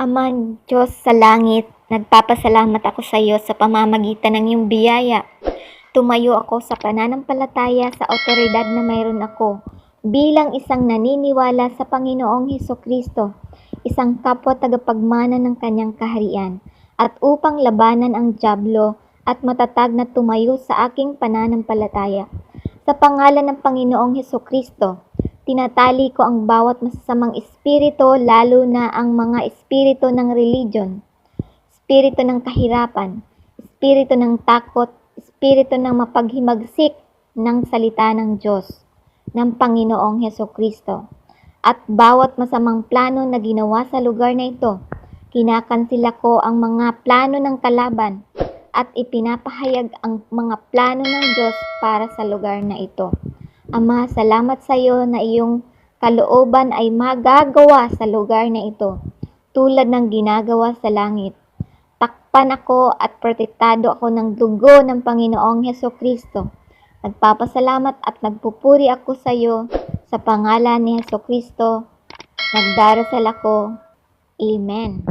Ama Diyos sa langit, nagpapasalamat ako sa iyo sa pamamagitan ng iyong biyaya. Tumayo ako sa pananampalataya sa otoridad na mayroon ako bilang isang naniniwala sa Panginoong Hesukristo, isang kapwa tagapagmana ng kanyang kaharian, at upang labanan ang dyablo at matatag na tumayo sa aking pananampalataya. Sa pangalan ng Panginoong Hesukristo, tinatali ko ang bawat masasamang espiritu, lalo na ang mga espiritu ng religion, espiritu ng kahirapan, espiritu ng takot, espiritu ng mapaghimagsik ng salita ng Diyos, ng Panginoong Hesukristo. At bawat masamang plano na ginawa sa lugar na ito, kinakansila ko ang mga plano ng kalaban at ipinapahayag ang mga plano ng Diyos para sa lugar na ito. Ama, salamat sa iyo na iyong kalooban ay magagawa sa lugar na ito, tulad ng ginagawa sa langit. Takpan ako at protektado ako ng dugo ng Panginoong Hesukristo. Nagpapasalamat at nagpupuri ako sa iyo sa pangalan ni Hesukristo. Nagdarasal ako. Amen.